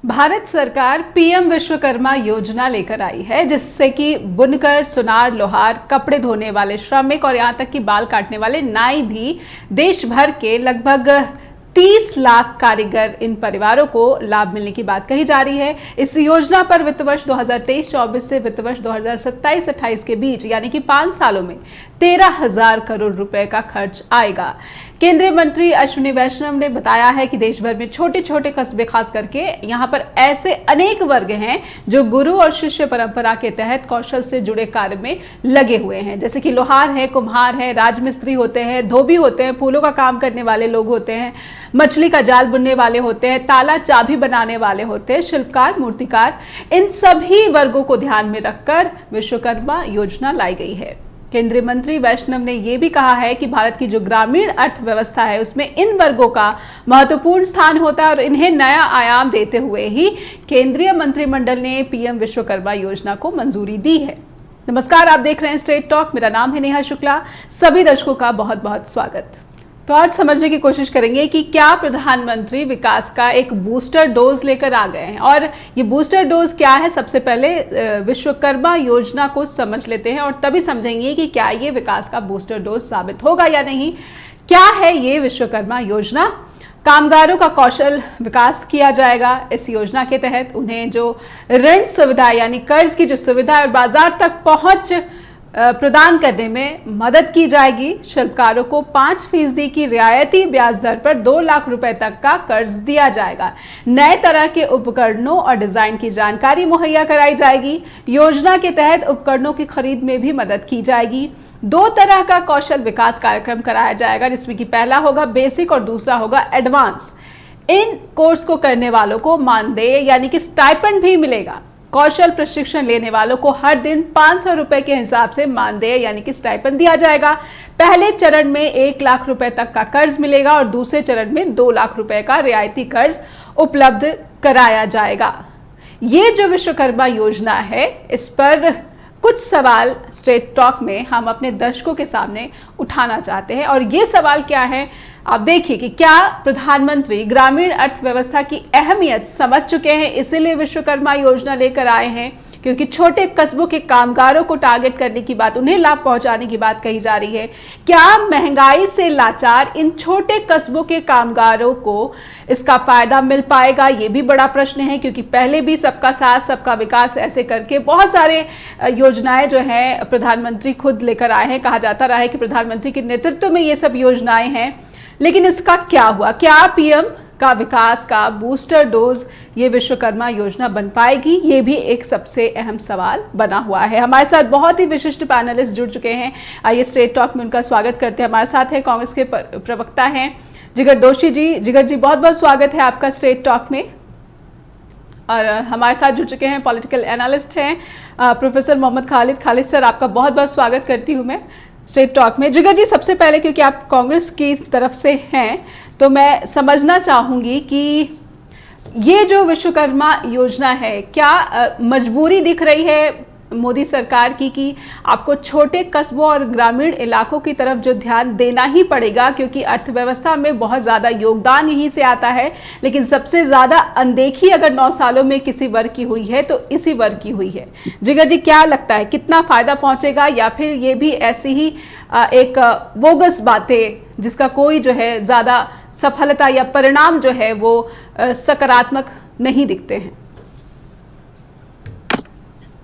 भारत सरकार पीएम विश्वकर्मा योजना लेकर आई है, जिससे कि बुनकर, सुनार, लोहार, कपड़े धोने वाले श्रमिक और यहां तक कि बाल काटने वाले नाई भी देश भर के लगभग 30 लाख कारीगर इन परिवारों को लाभ मिलने की बात कही जा रही है। इस योजना पर वित्त वर्ष 2023-24 से वित्त वर्ष 2027-28 के बीच यानी कि 5 सालों में 13,000 करोड़ रुपए का खर्च आएगा। केंद्रीय मंत्री अश्विनी वैष्णव ने बताया है कि देश भर में छोटे छोटे कस्बे खास करके यहाँ पर ऐसे अनेक वर्ग हैं जो गुरु और शिष्य परंपरा के तहत कौशल से जुड़े कार्य में लगे हुए हैं, जैसे कि लोहार है, कुम्हार है, राजमिस्त्री होते हैं, धोबी होते हैं, फूलों का काम करने वाले लोग होते हैं, मछली का जाल बुनने वाले होते हैं, ताला चाबी बनाने वाले होते हैं, शिल्पकार, मूर्तिकार। इन सभी वर्गों को ध्यान में रखकर विश्वकर्मा योजना लाई गई है। केंद्रीय मंत्री वैष्णव ने यह भी कहा है कि भारत की जो ग्रामीण अर्थव्यवस्था है उसमें इन वर्गों का महत्वपूर्ण स्थान होता है और इन्हें नया आयाम देते हुए ही केंद्रीय मंत्रिमंडल ने पीएम विश्वकर्मा योजना को मंजूरी दी है। नमस्कार, आप देख रहे हैं स्ट्रेट टॉक। मेरा नाम है नेहा शुक्ला। सभी दर्शकों का बहुत बहुत स्वागत। तो आज समझने की कोशिश करेंगे कि क्या प्रधानमंत्री विकास का एक बूस्टर डोज लेकर आ गए हैं, और ये बूस्टर डोज क्या है। सबसे पहले विश्वकर्मा योजना को समझ लेते हैं और तभी समझेंगे कि क्या ये विकास का बूस्टर डोज साबित होगा या नहीं। क्या है ये विश्वकर्मा योजना? कामगारों का कौशल विकास किया जाएगा। इस योजना के तहत उन्हें जो ऋण सुविधा यानी कर्ज की जो सुविधा और बाजार तक पहुंच प्रदान करने में मदद की जाएगी। शिल्पकारों को 5% की रियायती ब्याज दर पर 2 लाख रुपए तक का कर्ज दिया जाएगा। नए तरह के उपकरणों और डिजाइन की जानकारी मुहैया कराई जाएगी। योजना के तहत उपकरणों की खरीद में भी मदद की जाएगी। 2 तरह का कौशल विकास कार्यक्रम कराया जाएगा, जिसमें कि पहला होगा बेसिक और दूसरा होगा एडवांस। इन कोर्स को करने वालों को मानदेय यानी कि स्टाइपेंड भी मिलेगा। कौशल प्रशिक्षण लेने वालों को हर दिन 500 रुपए के हिसाब से मानदेय यानी कि स्टाइपेंड दिया जाएगा। पहले चरण में 1 लाख रुपए तक का कर्ज मिलेगा और दूसरे चरण में 2 लाख रुपए का रियायती कर्ज उपलब्ध कराया जाएगा। ये जो विश्वकर्मा योजना है, इस पर कुछ सवाल स्ट्रेट टॉक में हम अपने दर्शकों के सामने उठाना चाहते हैं। और ये सवाल क्या है, आप देखिए कि क्या प्रधानमंत्री ग्रामीण अर्थव्यवस्था की अहमियत समझ चुके हैं, इसीलिए विश्वकर्मा योजना लेकर आए हैं, क्योंकि छोटे कस्बों के कामगारों को टारगेट करने की बात, उन्हें लाभ पहुंचाने की बात कही जा रही है। क्या महंगाई से लाचार इन छोटे कस्बों के कामगारों को इसका फायदा मिल पाएगा? ये भी बड़ा प्रश्न है, क्योंकि पहले भी सबका साथ सबका विकास ऐसे करके बहुत सारे योजनाएं जो हैं प्रधानमंत्री खुद लेकर आए हैं। कहा जाता रहा है कि प्रधानमंत्री के नेतृत्व में ये सब योजनाएं हैं, लेकिन इसका क्या हुआ? क्या पीएम का विकास का बूस्टर डोज ये विश्वकर्मा योजना बन पाएगी? ये भी एक सबसे अहम सवाल बना हुआ है। हमारे साथ बहुत ही विशिष्ट पैनलिस्ट जुड़ चुके हैं। आइए स्ट्रेट टॉक में उनका स्वागत करते हैं। हमारे साथ है कांग्रेस के प्रवक्ता हैं जिगर दोशी जी। जिगर जी, बहुत बहुत स्वागत है आपका स्ट्रेट टॉक में। और हमारे साथ जुड़ चुके हैं पॉलिटिकल एनालिस्ट हैं प्रोफेसर मोहम्मद खालिद। खालिद सर, आपका बहुत बहुत स्वागत करती हूँ मैं स्ट्रेट टॉक में। जिगर जी, सबसे पहले क्योंकि आप कांग्रेस की तरफ से हैं, तो मैं समझना चाहूंगी कि ये जो विश्वकर्मा योजना है, क्या मजबूरी दिख रही है मोदी सरकार की कि आपको छोटे कस्बों और ग्रामीण इलाकों की तरफ जो ध्यान देना ही पड़ेगा, क्योंकि अर्थव्यवस्था में बहुत ज़्यादा योगदान यहीं से आता है, लेकिन सबसे ज़्यादा अनदेखी अगर 9 सालों में किसी वर्ग की हुई है तो इसी वर्ग की हुई है। जिगर जी, क्या लगता है कितना फ़ायदा पहुंचेगा, या फिर ये भी ऐसी ही एक बोगस बातें जिसका कोई जो है ज़्यादा सफलता या परिणाम जो है वो सकारात्मक नहीं दिखते हैं?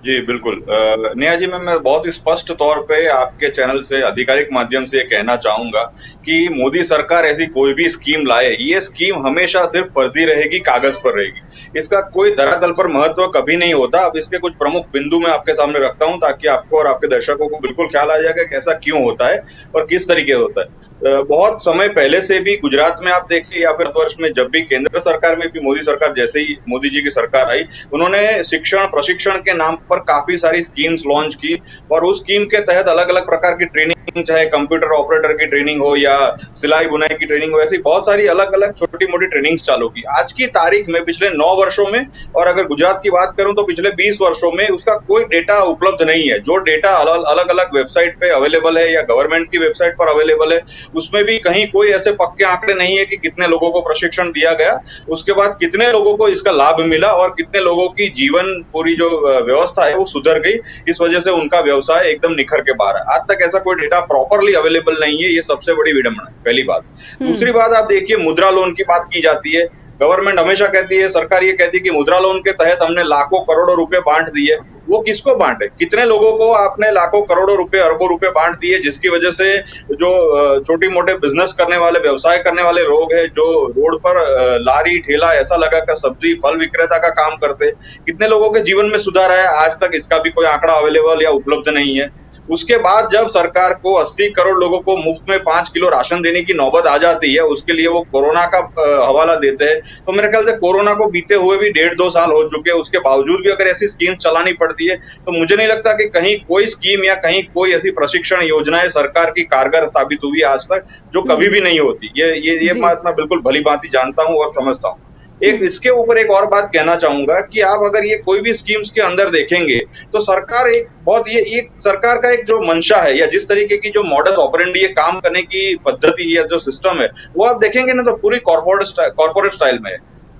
जी बिल्कुल नेहा जी, मैं बहुत स्पष्ट तौर पे आपके चैनल से आधिकारिक माध्यम से कहना चाहूंगा कि मोदी सरकार ऐसी कोई भी स्कीम लाए, ये स्कीम हमेशा सिर्फ फर्जी रहेगी, कागज पर रहेगी। इसका कोई धरातल पर महत्व कभी नहीं होता। अब इसके कुछ प्रमुख बिंदु मैं आपके सामने रखता हूं, ताकि आपको और आपके दर्शकों को बिल्कुल ख्याल आ जाएगा कि ऐसा क्यों होता है और किस तरीके होता है। बहुत समय पहले से भी गुजरात में आप देखिए, या फिर वर्ष में जब भी केंद्र सरकार में भी मोदी सरकार, जैसे ही मोदी जी की सरकार आई, उन्होंने शिक्षण प्रशिक्षण के नाम पर काफी सारी स्कीम्स लॉन्च की, और उस स्कीम के तहत अलग अलग प्रकार की ट्रेनिंग, चाहे कंप्यूटर ऑपरेटर की ट्रेनिंग हो या सिलाई बुनाई की ट्रेनिंग हो, ऐसी बहुत सारी अलग अलग छोटी मोटी ट्रेनिंग्स चालू की। आज की तारीख में पिछले 9 वर्षों में, और अगर गुजरात की बात करूं तो पिछले 20 वर्षों में उसका कोई डेटा उपलब्ध नहीं है। जो डेटा अलग अलग वेबसाइट पे अवेलेबल है या गवर्नमेंट की वेबसाइट पर अवेलेबल है, उसमें भी कहीं कोई ऐसे पक्के आंकड़े नहीं है कि कितने लोगों को प्रशिक्षण दिया गया, उसके बाद कितने लोगों को इसका लाभ मिला और कितने लोगों की जीवन पूरी जो व्यवस्था है वो सुधर गई, इस वजह से उनका व्यवसाय एकदम निखर के बाहर है। आज तक ऐसा कोई डेटा प्रॉपरली अवेलेबल नहीं है, ये सबसे बड़ी विडंबना है, पहली बात। दूसरी बात, आप देखिए मुद्रा लोन की बात की जाती है। गवर्नमेंट हमेशा कहती है, सरकार ये कहती है कि मुद्रा लोन के तहत हमने लाखों करोड़ों रुपए बांट दिए। वो किसको बांटे? कितने लोगों को आपने लाखों करोड़ों रुपए, अरबों रुपए बांट दिए, जिसकी वजह से जो छोटी मोटे बिजनेस करने वाले, व्यवसाय करने वाले लोग हैं, जो रोड पर लारी ठेला ऐसा लगाकर सब्जी फल विक्रेता का काम करते, कितने लोगों के जीवन में सुधार आया, आज तक इसका भी कोई आंकड़ा अवेलेबल या उपलब्ध नहीं है। उसके बाद जब सरकार को 80 करोड़ लोगों को मुफ्त में 5 किलो राशन देने की नौबत आ जाती है, उसके लिए वो कोरोना का हवाला देते हैं। तो मेरे ख्याल से कोरोना को बीते हुए भी 1.5-2 साल हो चुके हैं, उसके बावजूद भी अगर ऐसी स्कीम चलानी पड़ती है, तो मुझे नहीं लगता कि कहीं कोई स्कीम या कहीं कोई ऐसी प्रशिक्षण योजनाएं सरकार की कारगर साबित हुई है आज तक, जो कभी भी नहीं होती। ये बात मैं बिल्कुल भली भांति जानता हूं और समझता हूं। एक इसके ऊपर एक और बात कहना चाहूंगा कि आप अगर ये कोई भी स्कीम्स के अंदर देखेंगे, तो सरकार एक बहुत ये सरकार का एक जो मंशा है, या जिस तरीके की जो मॉडस ऑपरेंडी है, काम करने की पद्धति या जो सिस्टम है, वो आप देखेंगे ना तो पूरी कॉर्पोरेट स्टाइल में है।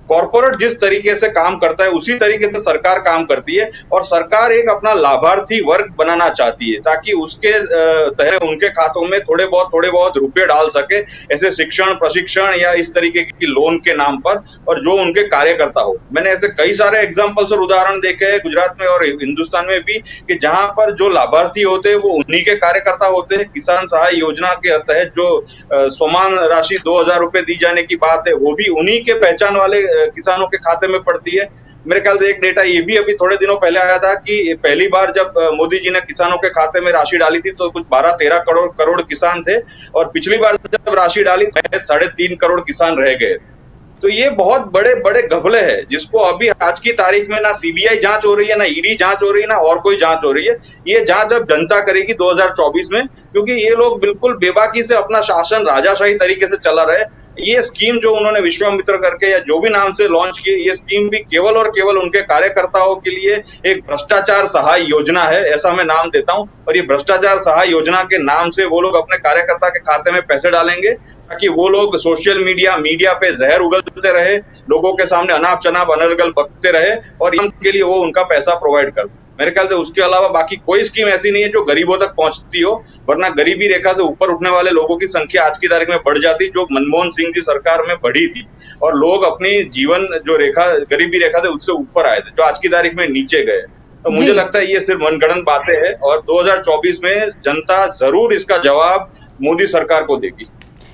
कॉर्पोरेट जिस तरीके से काम करता है, उसी तरीके से सरकार काम करती है, और सरकार एक अपना लाभार्थी वर्ग बनाना चाहती है, ताकि उसके तहत उनके खातों में थोड़े बहुत रुपए डाल सके, ऐसे शिक्षण, प्रशिक्षण या इस तरीके की लोन के नाम पर, और जो उनके कार्यकर्ता हो। मैंने ऐसे कई सारे एग्जाम्पल्स और उदाहरण देखे हैं गुजरात में और हिंदुस्तान में भी, कि जहां पर जो लाभार्थी होते हैं वो उन्हीं के कार्यकर्ता होते हैं। किसान सहाय योजना के तहत जो समान राशि 2000 रुपए दी जाने की बात है, वो भी उन्हीं के पहचान वाले किसानों के खाते में पड़ती है। मेरे ख्याल से एक डेटा ये भी अभी थोड़े दिनों पहले आया था कि पहली बार जब मोदी जी ने किसानों के खाते में राशि डाली थी, तो कुछ 12-13 करोड़ किसान थे, और पिछली बार जब राशि डाली तो 3.5 करोड़ किसान रह गए। तो ये बहुत बड़े बड़े घपले हैं, जिसको अभी आज की तारीख में ना सीबीआई जांच हो रही है, ना ईडी जांच हो रही है, ना और कोई जांच हो रही है। ये जांच अब जनता करेगी 2024 में, क्योंकि ये लोग बिल्कुल बेबाकी से अपना शासन राजाशाही तरीके से चला रहे। ये स्कीम जो उन्होंने विश्वामित्र करके या जो भी नाम से लॉन्च की, ये स्कीम भी केवल और केवल उनके कार्यकर्ताओं के लिए एक भ्रष्टाचार सहाय योजना है, ऐसा मैं नाम देता हूं। और ये भ्रष्टाचार सहाय योजना के नाम से वो लोग अपने कार्यकर्ता के खाते में पैसे डालेंगे, ताकि वो लोग सोशल मीडिया पे जहर उगलते रहे, लोगों के सामने अनाप शनाप अनर्गल बकते रहे, और इनके लिए वो उनका पैसा प्रोवाइड कर। मेरे ख्याल से उसके अलावा बाकी कोई स्कीम ऐसी नहीं है जो गरीबों तक पहुंचती हो, वरना गरीबी रेखा से ऊपर उठने वाले लोगों की संख्या आज की तारीख में बढ़ जाती, जो मनमोहन सिंह की सरकार में बढ़ी थी, और लोग अपनी जीवन जो रेखा, गरीबी रेखा से उससे ऊपर आए थे, जो आज की तारीख में नीचे गए। तो मुझे लगता है ये सिर्फ मनगढ़ंत बातें हैं, और 2024 में जनता जरूर इसका जवाब मोदी सरकार को देगी।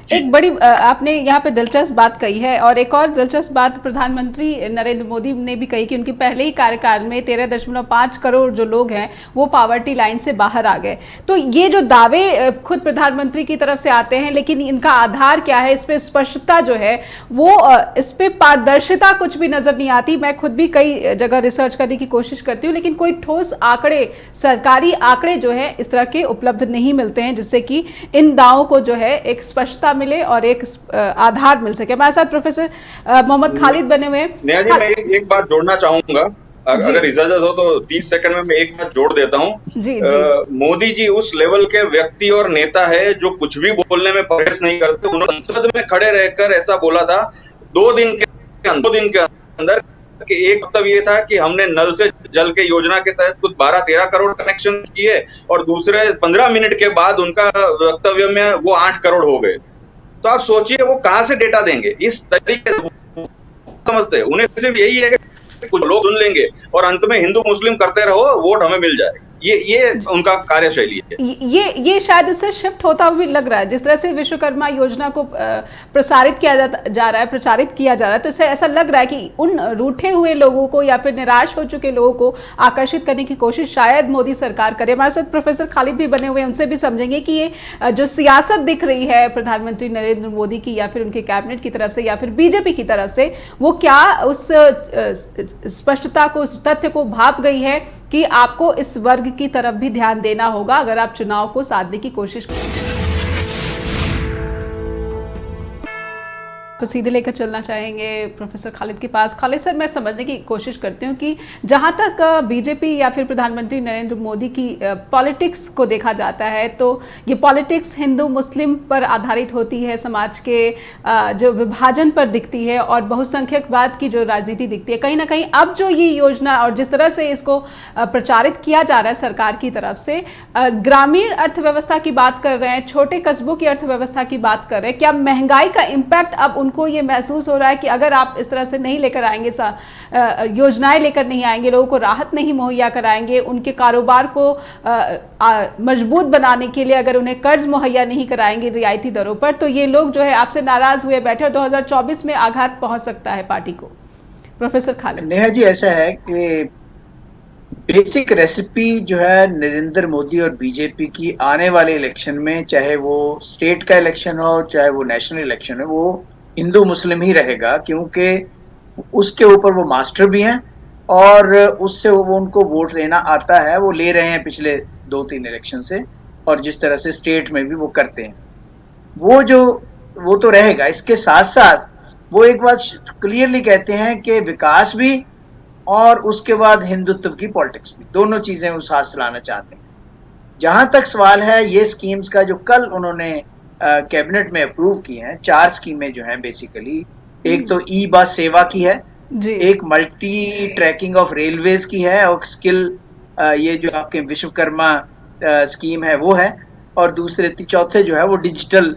एक बड़ी आपने यहाँ पे दिलचस्प बात कही है, और एक और दिलचस्प बात प्रधानमंत्री नरेंद्र मोदी ने भी कही कि उनके पहले ही कार्यकाल में 13.5 करोड़ जो लोग हैं वो पावर्टी लाइन से बाहर आ गए। तो ये जो दावे खुद प्रधानमंत्री की तरफ से आते हैं, लेकिन इनका आधार क्या है, इस पे स्पष्टता जो है वो, इस पे पारदर्शिता कुछ भी नजर नहीं आती। मैं खुद भी कई जगह रिसर्च करने की कोशिश करती हूँ, लेकिन कोई ठोस आंकड़े, सरकारी आंकड़े जो है इस तरह के उपलब्ध नहीं मिलते हैं, जिससे कि इन दावों को जो है एक स्पष्टता मिले और एक आधार मिल सके। हमारे साथ प्रोफेसर मोहम्मद खालिद बने हुए हैं। नेहा जी, मैं एक बात जोड़ना चाहूंगा, अगर इजाजत हो तो 30 सेकंड में मैं एक बात जोड़ देता हूं। जी। मोदी जी उस लेवल के व्यक्ति और नेता है जो कुछ भी बोलने में परहेज नहीं करते। उन्होंने संसद में खड़े रहकर ऐसा बोला था 2 दिन के अंदर कि एक वक्तव्य ये था कि हमने नल से जल के योजना के तहत कुछ 12-13 करोड़ कनेक्शन किए, और दूसरे 15 मिनट के बाद उनका वक्तव्य में वो 8 करोड़ हो गए। तो आप सोचिए वो कहां से डेटा देंगे? इस तरीके से समझते हैं, उन्हें सिर्फ यही है कि कुछ लोग सुन लेंगे और अंत में हिंदू मुस्लिम करते रहो, वोट हमें मिल जाएगा। ये उनका कार्यशैली है। ये शायद उससे शिफ्ट होता हुआ भी लग रहा है, जिस तरह से विश्वकर्मा योजना को प्रसारित किया जा रहा है, प्रचारित किया जा रहा है, तो इससे ऐसा लग रहा है कि उन रूठे हुए लोगों को या फिर निराश हो चुके लोगों को आकर्षित करने की कोशिश शायद मोदी सरकार करे। हमारे साथ प्रोफेसर खालिद भी बने हुए हैं, उनसे भी समझेंगे कि ये जो सियासत दिख रही है प्रधानमंत्री नरेंद्र मोदी की या फिर उनके कैबिनेट की तरफ से या फिर बीजेपी की तरफ से, वो क्या उस स्पष्टता को, उस तथ्य को भाप गई है कि आपको इस वर्ग की तरफ भी ध्यान देना होगा अगर आप चुनाव को साधने की कोशिश करें। आप सीधे लेकर चलना चाहेंगे प्रोफेसर खालिद के पास। खालिद सर, मैं समझने की कोशिश करती हूँ कि जहाँ तक बीजेपी या फिर प्रधानमंत्री नरेंद्र मोदी की पॉलिटिक्स को देखा जाता है, तो ये पॉलिटिक्स हिंदू मुस्लिम पर आधारित होती है, समाज के जो विभाजन पर दिखती है और बहुसंख्यकवाद की जो राजनीति दिखती है। कहीं ना कहीं अब जो ये योजना और जिस तरह से इसको प्रचारित किया जा रहा है सरकार की तरफ से, ग्रामीण अर्थव्यवस्था की बात कर रहे हैं, छोटे कस्बों की अर्थव्यवस्था की बात कर रहे हैं, क्या महंगाई का इम्पैक्ट अब उनको ये महसूस हो रहा है कि अगर आप इस तरह से नहीं लेकर आएंगे, योजनाएं लेकर नहीं आएंगे, लोगों को राहत नहीं मुहैया कराएंगे, उनके कारोबार को मजबूत बनाने के लिए अगर उन्हें कर्ज मुहैया नहीं कराएंगे रियायती दरों पर, तो ये लोग जो है आपसे नाराज हुए बैठे और 2024 में आघात पहुंच सकता है पार्टी को? प्रोफेसर खालिद। नेहा जी, ऐसा है कि बेसिक रेसिपी जो है नरेंद्र मोदी और बीजेपी की आने वाले इलेक्शन में, चाहे वो स्टेट का इलेक्शन हो चाहे वो नेशनल इलेक्शन हो, वो हिंदू मुस्लिम ही रहेगा, क्योंकि उसके ऊपर वो मास्टर भी हैं और उससे वो उनको वोट लेना आता है, वो ले रहे हैं पिछले 2-3 इलेक्शन से, और जिस तरह से स्टेट में भी वो करते हैं, वो तो रहेगा। इसके साथ साथ वो एक बात क्लियरली कहते हैं कि विकास भी और उसके बाद हिंदुत्व की पॉलिटिक्स भी, दोनों चीजें वो साथ चलाना चाहते हैं। जहां तक सवाल है ये स्कीम्स का, जो कल उन्होंने कैबिनेट में अप्रूव किए हैं, 4 स्कीमें जो हैं बेसिकली, एक तो ई बस सेवा की है जी, एक मल्टी ट्रैकिंग ऑफ रेलवेज की है, और स्किल ये जो आपके विश्वकर्मा स्कीम है वो है, और चौथे जो है वो डिजिटल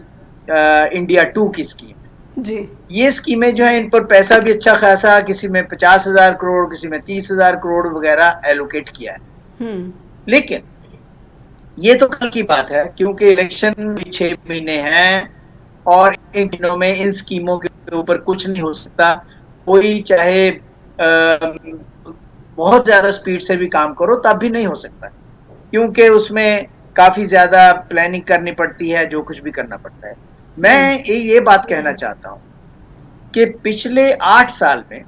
इंडिया 2 की स्कीम जी। ये स्कीमें जो है, इन पर पैसा भी अच्छा खासा, किसी में 50,000 करोड़, किसी में 30,000 करोड़ वगैरह एलोकेट किया है। लेकिन ये तो कल की बात है, क्योंकि इलेक्शन 6 महीने हैं और इन दिनों में इन स्कीमों के ऊपर कुछ नहीं हो सकता। कोई चाहे बहुत ज्यादा स्पीड से भी काम करो तब भी नहीं हो सकता, क्योंकि उसमें काफी ज्यादा प्लानिंग करनी पड़ती है, जो कुछ भी करना पड़ता है। मैं ये बात कहना चाहता हूं कि पिछले 8 साल में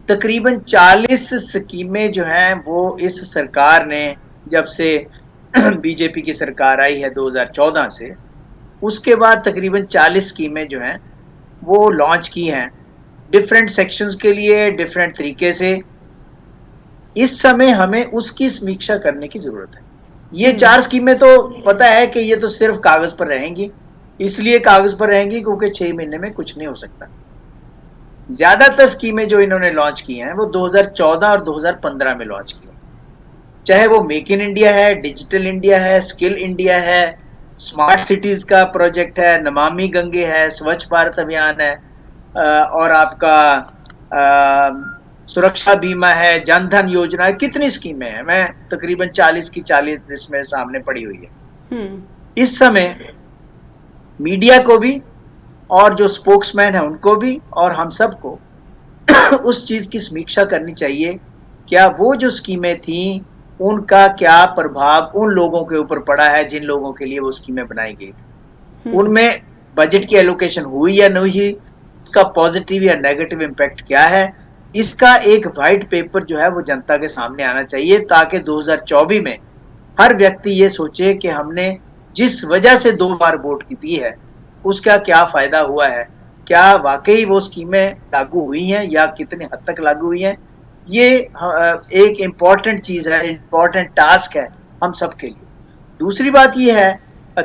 तकरीबन 40 स्कीमें जो हैं वो इस सरकार ने, जब से बीजेपी की सरकार आई है 2014 से, उसके बाद तकरीबन 40 स्कीमें जो हैं वो लॉन्च की हैं, डिफरेंट सेक्शंस के लिए डिफरेंट तरीके से। इस समय हमें उसकी समीक्षा करने की जरूरत है। ये 4 स्कीमें तो पता है कि ये तो सिर्फ कागज पर रहेंगी, इसलिए कागज पर रहेंगी क्योंकि 6 महीने में कुछ नहीं हो सकता। ज्यादातर स्कीमें जो इन्होंने लॉन्च की हैं वो 2014 और 2015 में लॉन्च की, चाहे वो मेक इन इंडिया है, डिजिटल इंडिया है, स्किल इंडिया है, स्मार्ट सिटीज का प्रोजेक्ट है, नमामि गंगे है, स्वच्छ भारत अभियान है, और आपका सुरक्षा बीमा है, जनधन योजना है, कितनी स्कीमें हैं, मैं तकरीबन 40 की 40 इसमें सामने पड़ी हुई है। इस समय मीडिया को भी और जो स्पोक्समैन है उनको भी और हम सबको उस चीज की समीक्षा करनी चाहिए, क्या वो जो स्कीमें थी उनका क्या प्रभाव उन लोगों के ऊपर पड़ा है जिन लोगों के लिए वो स्कीमें बनाई गई, उनमें बजट की एलोकेशन हुई या नहीं हुई, उसका पॉजिटिव या नेगेटिव इम्पैक्ट क्या है, इसका एक व्हाइट पेपर जो है वो जनता के सामने आना चाहिए, ताकि 2024 में हर व्यक्ति ये सोचे कि हमने जिस वजह से 2 बार वोट की दी है उसका क्या फायदा हुआ है, क्या वाकई वो स्कीमें लागू हुई हैं या कितने हद तक लागू हुई हैं। ये एक इम्पॉर्टेंट चीज है, इम्पॉर्टेंट टास्क है हम सब के लिए। दूसरी बात ये है,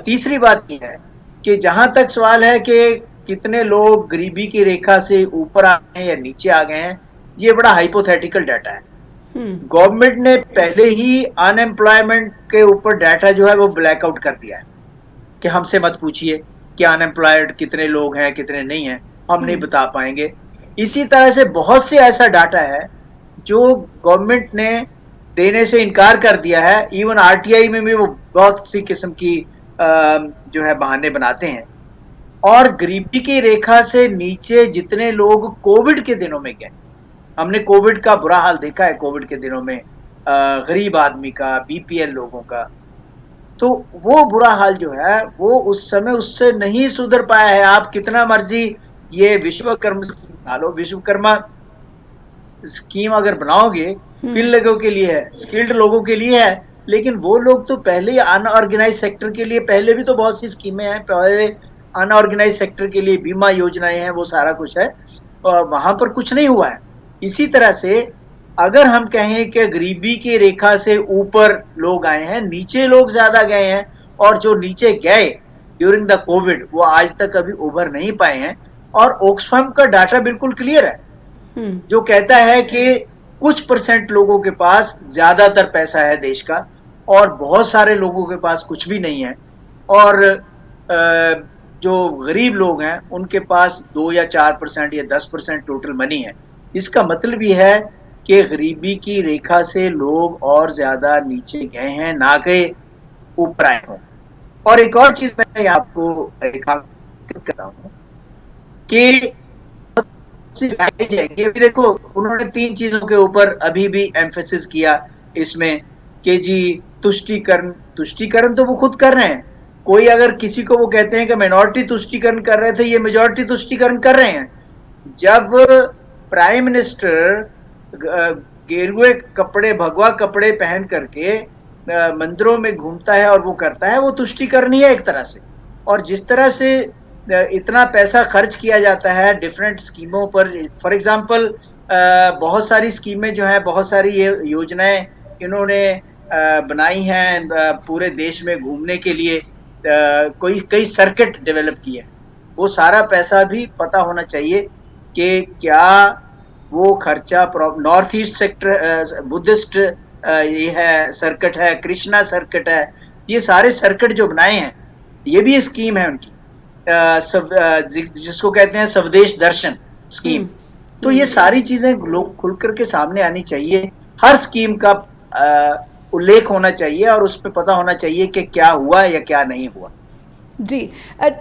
तीसरी बात ये है कि जहां तक सवाल है कि कितने लोग गरीबी की रेखा से ऊपर आ गए हैं या नीचे आ गए हैं, ये बड़ा हाइपोथेटिकल डाटा है। गवर्नमेंट ने पहले ही अनएम्प्लॉयमेंट के ऊपर डाटा जो है वो ब्लैकआउट कर दिया है कि हमसे मत पूछिए कि अनएम्प्लॉयड कितने लोग हैं कितने नहीं हैं, हम नहीं बता पाएंगे। इसी तरह से बहुत से ऐसा डाटा है जो गवर्नमेंट ने देने से इनकार कर दिया है। इवन आरटीआई में भी वो बहुत सी किस्म की जो है बहाने बनाते हैं। और गरीबी की रेखा से नीचे जितने लोग कोविड के दिनों में गए, हमने कोविड का बुरा हाल देखा है, कोविड के दिनों में गरीब आदमी का, बीपीएल लोगों का, तो वो बुरा हाल जो है वो उस समय उससे नहीं सुधर पाया है। आप कितना मर्जी ये विश्वकर्मा स्कीम बना लो, विश्वकर्मा स्कीम अगर बनाओगे स्किल लोगों के लिए है, स्किल्ड लोगों के लिए है, लेकिन वो लोग तो पहले ही अनऑर्गेनाइज सेक्टर के लिए पहले भी तो बहुत सी स्कीमें हैं, पहले अनऑर्गेनाइज सेक्टर के लिए बीमा योजनाएं हैं, वो सारा कुछ है, वहां पर कुछ नहीं हुआ है। इसी तरह से अगर हम कहें कि गरीबी की रेखा से ऊपर लोग आए हैं, नीचे लोग ज्यादा गए हैं, और जो नीचे गए ड्यूरिंग द कोविड वो आज तक अभी उभर नहीं पाए हैं। और ऑक्सफैम का डाटा बिल्कुल क्लियर है, जो कहता है कि कुछ परसेंट लोगों के पास ज्यादातर पैसा है देश का, और बहुत सारे लोगों के पास कुछ भी नहीं है, और जो गरीब लोग हैं उनके पास 2 या 4% या 10% टोटल मनी है। इसका मतलब ये है कि गरीबी की रेखा से लोग और ज्यादा नीचे गए हैं, ना कि ऊपर आए हों। और एक और चीज मैं आपको रेखांकित करता हूँ कि अभी देखो, उन्होंने 3 चीजों के ऊपर अभी भी एम्फेसिस किया इसमें कि जी तुष्टीकरण तो वो खुद कर रहे हैं। कोई अगर किसी को वो कहते हैं कि माइनॉरिटी तुष्टीकरण कर रहे थे, ये मेजॉरिटी तुष्टीकरण कर रहे हैं। जब प्राइम मिनिस्टर गेरुए कपड़े, भगवा कपड़े पहन करके मंदिरों में घूमता है और वो करता है, वो तुष्टीकरण ही है एक तरह से। और जिस तरह से इतना पैसा खर्च किया जाता है डिफरेंट स्कीमों पर, फॉर एग्जांपल बहुत सारी स्कीमें जो है, बहुत सारी ये योजनाएं इन्होंने बनाई हैं पूरे देश में घूमने के लिए, कई सर्किट डेवलप किए। वो सारा पैसा भी पता होना चाहिए कि क्या वो खर्चा नॉर्थ ईस्ट सेक्टर, बुद्धिस्ट ये है सर्किट है, कृष्णा सर्किट है, ये सारे सर्किट जो बनाए हैं ये भी स्कीम है उनकी, जिसको कहते हैं स्वदेश दर्शन स्कीम। तो ये सारी चीजें लोग खुल करके सामने आनी चाहिए, हर स्कीम का उल्लेख होना चाहिए और उस पर पता होना चाहिए कि क्या हुआ या क्या नहीं हुआ। जी,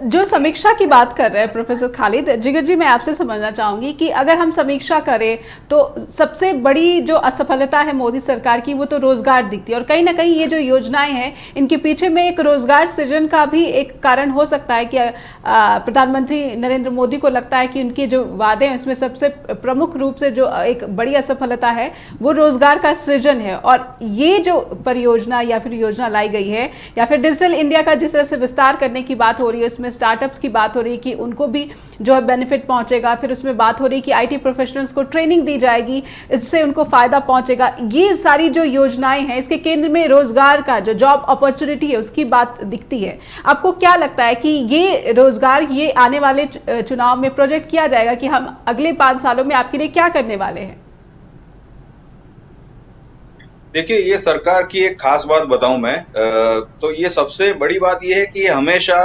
जो समीक्षा की बात कर रहे हैं प्रोफेसर खालिद जिगर जी, मैं आपसे समझना चाहूंगी कि अगर हम समीक्षा करें तो सबसे बड़ी जो असफलता है मोदी सरकार की वो तो रोजगार दिखती है, और कहीं ना कहीं ये जो योजनाएं हैं इनके पीछे में एक रोजगार सृजन का भी एक कारण हो सकता है कि प्रधानमंत्री नरेंद्र मोदी को लगता है कि उनके जो वादे हैं उसमें सबसे प्रमुख रूप से जो एक बड़ी असफलता है वो रोजगार का सृजन है। और ये जो परियोजना या फिर योजना लाई गई है, या फिर डिजिटल इंडिया का जिस तरह से विस्तार करने की बात हो रही है, उसमें स्टार्टअप्स की बात हो रही है कि उनको भी जो है बेनिफिट पहुंचेगा, फिर उसमें बात हो रही है कि आईटी प्रोफेशनल्स को ट्रेनिंग दी जाएगी, इससे उनको फायदा पहुंचेगा। ये सारी जो योजनाएं हैं इसके केंद्र में रोजगार का जो जॉब अपॉर्चुनिटी है उसकी बात दिखती है। आपको क्या लगता है कि ये रोजगार ये आने वाले चुनाव में प्रोजेक्ट किया जाएगा कि हम अगले 5 सालों में आपके लिए क्या करने वाले हैं? देखिए, ये सरकार की एक खास बात बताऊं मैं, तो ये सबसे बड़ी बात ये है कि हमेशा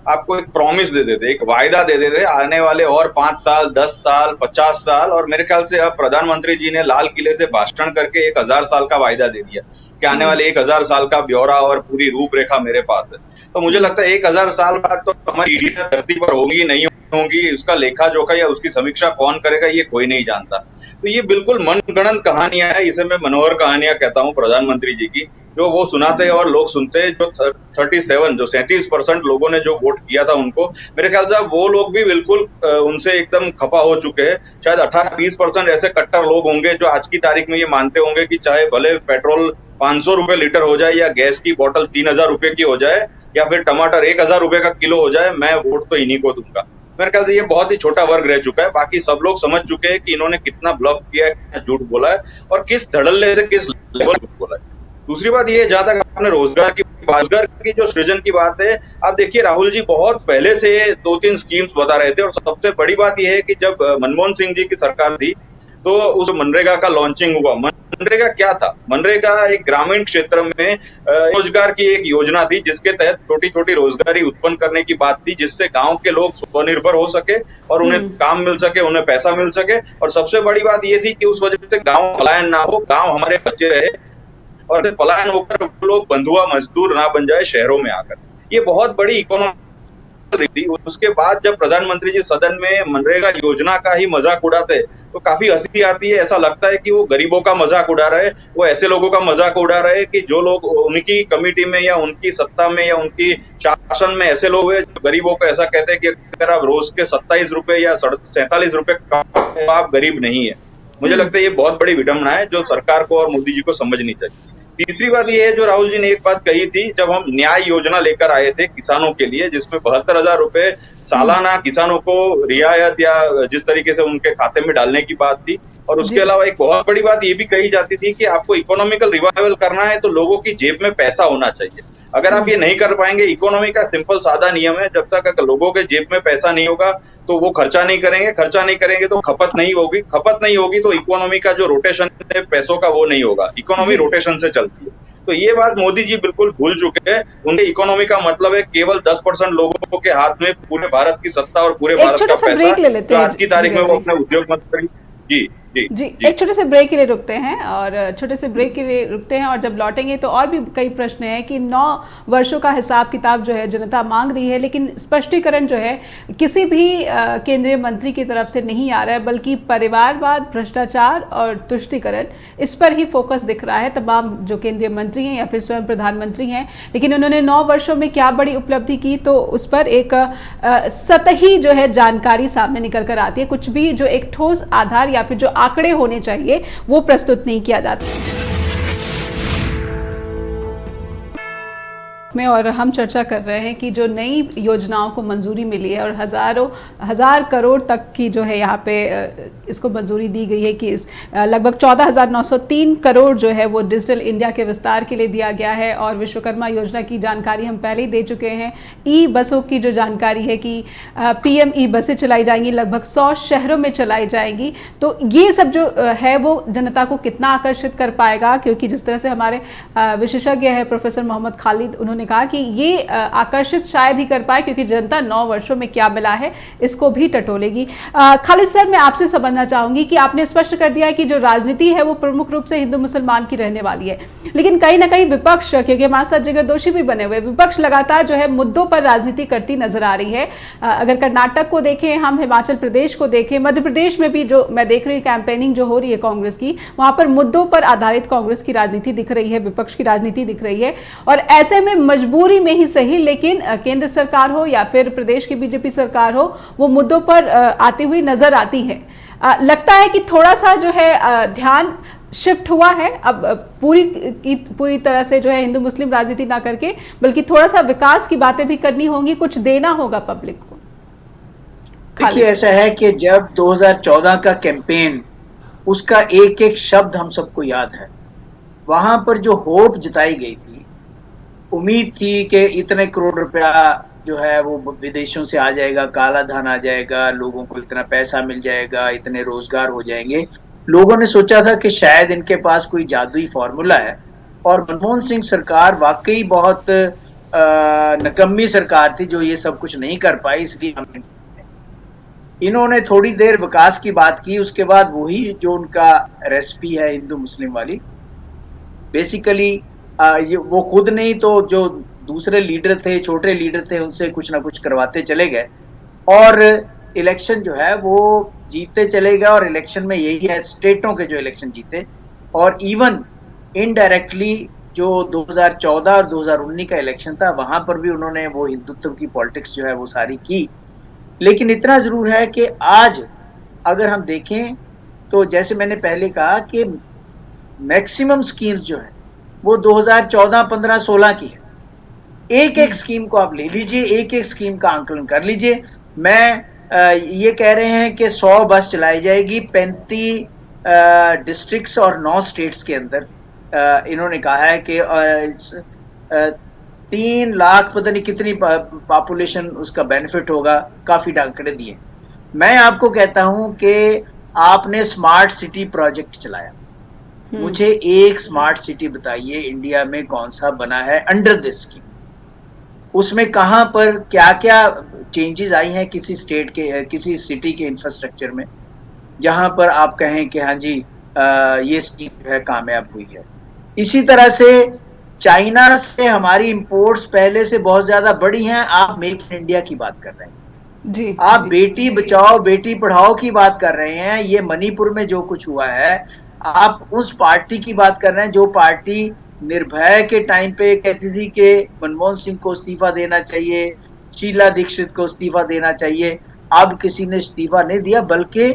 आपको एक प्रॉमिस दे देते, एक वायदा दे देते आने वाले और 5 साल, 10 साल, 50 साल, और मेरे ख्याल से अब प्रधानमंत्री जी ने लाल किले से भाषण करके 1000 साल का वायदा दे दिया कि आने वाले 1000 साल का ब्यौरा और पूरी रूपरेखा मेरे पास है। तो मुझे लगता है 1000 साल बाद तो हमारी पीढ़ी धरती पर होगी नहीं होंगी, उसका लेखा जोखा या उसकी समीक्षा कौन करेगा ये कोई नहीं जानता। तो ये बिल्कुल मनगढ़ंत कहानियां हैं, इसे मैं मनोहर कहानियां कहता हूं प्रधानमंत्री जी की, जो वो सुनाते हैं और लोग सुनते हैं। जो 37% लोगों ने जो वोट किया था उनको, मेरे ख्याल से वो लोग भी बिल्कुल उनसे एकदम खफा हो चुके हैं। शायद 18-20% ऐसे कट्टर लोग होंगे जो आज की तारीख में ये मानते होंगे कि चाहे भले पेट्रोल 500 रुपए लीटर हो जाए या गैस की बोतल 3000 रुपए की हो जाए या फिर टमाटर 1000 रुपए का किलो हो जाए, मैं वोट तो इन्हीं को दूंगा। मेरे ख्याल से ये बहुत ही छोटा वर्ग रह चुका है। बाकी सब लोग समझ चुके हैं कि इन्होंने कितना ब्लफ किया है, कितना झूठ बोला है और किस धड़ल्ले से किस लेवल पर बोला है। दूसरी बात ये, जहां तक आपने रोजगार की जो सृजन की बात है, आप देखिए राहुल जी बहुत पहले से 2-3 स्कीम्स बता रहे थे, और सबसे बड़ी बात यह है कि जब मनमोहन सिंह जी की सरकार थी तो उस मनरेगा का लॉन्चिंग हुआ। मनरेगा क्या था? मनरेगा एक ग्रामीण क्षेत्र में रोजगार की एक योजना थी जिसके तहत छोटी छोटी रोजगारी उत्पन्न करने की बात थी, जिससे गांव के लोग स्वनिर्भर हो सके और उन्हें काम मिल सके, उन्हें पैसा मिल सके। और सबसे बड़ी बात ये थी कि उस वजह से गांव पलायन ना हो, गांव हमारे बच्चे रहे और पलायन होकर लोग बंधुआ मजदूर ना बन जाए शहरों में आकर। ये बहुत बड़ी इकोनॉमी थी। उसके बाद जब प्रधानमंत्री जी सदन में मनरेगा योजना का ही मजाक उड़ाते तो काफी हंसी आती है। ऐसा लगता है कि वो गरीबों का मजाक उड़ा रहे, वो ऐसे लोगों का मजाक उड़ा रहे कि जो लोग उनकी कमेटी में या उनकी सत्ता में या उनकी शासन में ऐसे लोग हैं जो गरीबों को ऐसा कहते हैं कि अगर आप रोज के 27 रुपए या 47 रुपए आप गरीब नहीं है। मुझे लगता है ये बहुत बड़ी विडंबना है जो सरकार को और मोदी जी को समझनी चाहिए। तीसरी बात ये है जो राहुल जी ने एक बात कही थी, जब हम न्याय योजना लेकर आए थे किसानों के लिए, जिसमें 72,000 रुपए सालाना किसानों को रियायत या जिस तरीके से उनके खाते में डालने की बात थी। और उसके जी अलावा एक बहुत बड़ी बात ये भी कही जाती थी कि आपको इकोनॉमिकल रिवाइवल करना है तो लोगों की जेब में पैसा होना चाहिए। अगर आप ये नहीं कर पाएंगे, इकोनॉमी का सिंपल सादा नियम है, जब तक लोगों के जेब में पैसा नहीं होगा तो वो खर्चा नहीं करेंगे, खर्चा नहीं करेंगे तो खपत नहीं होगी, खपत नहीं होगी तो इकोनॉमी का जो रोटेशन है पैसों का वो नहीं होगा। इकोनॉमी जी रोटेशन से चलती है। तो ये बात मोदी जी बिल्कुल भूल चुके हैं। उनके इकोनॉमी का मतलब है केवल 10% लोगों के हाथ में पूरे भारत की सत्ता और पूरे एक भारत छोटा का सा पैसा, ब्रेक ले लेते जो हैं आज की तारीख में जिगर वो जी। अपने उद्योग मंत्री। जी जी जी जी एक छोटे से ब्रेक के लिए रुकते हैं, और छोटे से ब्रेक के लिए रुकते हैं, और जब लौटेंगे तो और भी कई प्रश्न हैं कि 9 वर्षों का हिसाब किताब जो है जनता मांग रही है, लेकिन स्पष्टीकरण जो है किसी भी केंद्रीय मंत्री की तरफ से नहीं आ रहा है, बल्कि परिवारवाद, भ्रष्टाचार और तुष्टीकरण, इस पर ही फोकस दिख रहा है तमाम जो केंद्रीय मंत्री हैं या फिर स्वयं प्रधानमंत्री हैं। लेकिन उन्होंने 9 वर्षों में क्या बड़ी उपलब्धि की, तो उस पर एक सतही जो है जानकारी सामने निकल कर आती है। कुछ भी जो एक ठोस आधार या फिर जो आंकड़े होने चाहिए वो प्रस्तुत नहीं किया जाता में। और हम चर्चा कर रहे हैं कि जो नई योजनाओं को मंजूरी मिली है और हजार करोड़ तक की जो है यहाँ पे इसको मंजूरी दी गई है कि इस लगभग 14,903 करोड़ जो है वो डिजिटल इंडिया के विस्तार के लिए दिया गया है। और विश्वकर्मा योजना की जानकारी हम पहले ही दे चुके हैं। ई बसों की जो जानकारी है कि PM ई बसें चलाई जाएंगी, लगभग 100 शहरों में चलाई जाएंगी। तो ये सब जो है वो जनता को कितना आकर्षित कर पाएगा, क्योंकि जिस तरह से हमारे विशेषज्ञ है प्रोफेसर मोहम्मद खालिद, उन्होंने कहा कि ये आकर्षित शायद ही कर पाए, क्योंकि जनता 9 वर्षों में क्या मिला है इसको भी टटोलेगी। खालिद सर, मैं आपसे समझना चाहूंगी कि आपने स्पष्ट कर दिया है कि जो राजनीति है वो प्रमुख रूप से हिंदू मुसलमान की रहने वाली है, लेकिन कहीं ना कहीं विपक्ष, क्योंकि हमारे साथ जिगर दोषी भी बने हुए, विपक्ष लगातार जो है मुद्दों पर राजनीति करती नजर आ रही है। अगर कर्नाटक को देखें, हम हिमाचल प्रदेश को देखें, मध्य प्रदेश में भी जो मैं देख रही हूँ कैंपेनिंग जो हो रही है कांग्रेस की, वहां पर मुद्दों पर आधारित कांग्रेस की राजनीति दिख रही है, विपक्ष की राजनीति दिख रही है। और ऐसे में मजबूरी में ही सही, लेकिन केंद्र सरकार हो या फिर प्रदेश की बीजेपी सरकार हो, वो मुद्दों पर आती हुई नजर आती है। लगता है कि थोड़ा सा जो है ध्यान शिफ्ट हुआ है अब पूरी तरह से जो है हिंदू मुस्लिम राजनीति ना करके, बल्कि थोड़ा सा विकास की बातें भी करनी होंगी, कुछ देना होगा पब्लिक को। देखिए, ऐसा है कि जब 2014 का कैंपेन, उसका एक एक शब्द हम सबको याद है। वहां पर जो होप जताई गई थी, उम्मीद थी कि इतने करोड़ रुपया जो है वो विदेशों से आ जाएगा, काला धन आ जाएगा, लोगों को इतना पैसा मिल जाएगा, इतने रोजगार हो जाएंगे। लोगों ने सोचा था कि शायद इनके पास कोई जादुई फॉर्मूला है। और मनमोहन सिंह सरकार वाकई बहुत नकम्मी सरकार थी जो ये सब कुछ नहीं कर पाई, इसलिए हमने इन्होंने थोड़ी देर विकास की बात की, उसके बाद वही जो उनका रेसिपी है हिंदू मुस्लिम वाली, बेसिकली वो खुद नहीं तो जो दूसरे लीडर थे, छोटे लीडर थे, उनसे कुछ ना कुछ करवाते चले गए और इलेक्शन जो है वो जीतते चले गए। और इलेक्शन में यही है, स्टेटों के जो इलेक्शन जीते, और इवन इनडायरेक्टली जो 2014 और 2019 का इलेक्शन था, वहां पर भी उन्होंने वो हिंदुत्व की पॉलिटिक्स जो है वो सारी की। लेकिन इतना जरूर है कि आज अगर हम देखें तो जैसे मैंने पहले कहा कि मैक्सिमम स्कीम्स जो है वो 2014, 15, 16 की है। एक एक स्कीम को आप ले लीजिए, एक एक स्कीम का आंकलन कर लीजिए। मैं ये कह रहे हैं कि 100 बस चलाई जाएगी 35 डिस्ट्रिक्ट्स और 9 स्टेट्स के अंदर। इन्होंने कहा है कि 3 लाख पता नहीं कितनी पॉपुलेशन उसका बेनिफिट होगा, काफी आंकड़े दिए। मैं आपको कहता हूं कि आपने स्मार्ट सिटी प्रोजेक्ट चलाया, मुझे एक स्मार्ट सिटी बताइए इंडिया में कौन सा बना है अंडर दिस स्कीम। उसमें कहां पर क्या क्या चेंजेस आई हैं किसी स्टेट के, किसी सिटी के इंफ्रास्ट्रक्चर में, जहां पर आप कहें कि हाँ जी ये स्कीम है कामयाब हुई है। इसी तरह से चाइना से हमारी इंपोर्ट्स पहले से बहुत ज्यादा बढ़ी हैं। आप मेक इन इंडिया की बात कर रहे हैं जी, आप जी। बेटी बचाओ बेटी पढ़ाओ की बात कर रहे हैं। ये मणिपुर में जो कुछ हुआ है, आप उस पार्टी की बात कर रहे हैं जो पार्टी निर्भया के टाइम पे कहती थी कि मनमोहन सिंह को इस्तीफा देना चाहिए, शीला दीक्षित को इस्तीफा देना चाहिए। अब किसी ने इस्तीफा नहीं दिया, बल्कि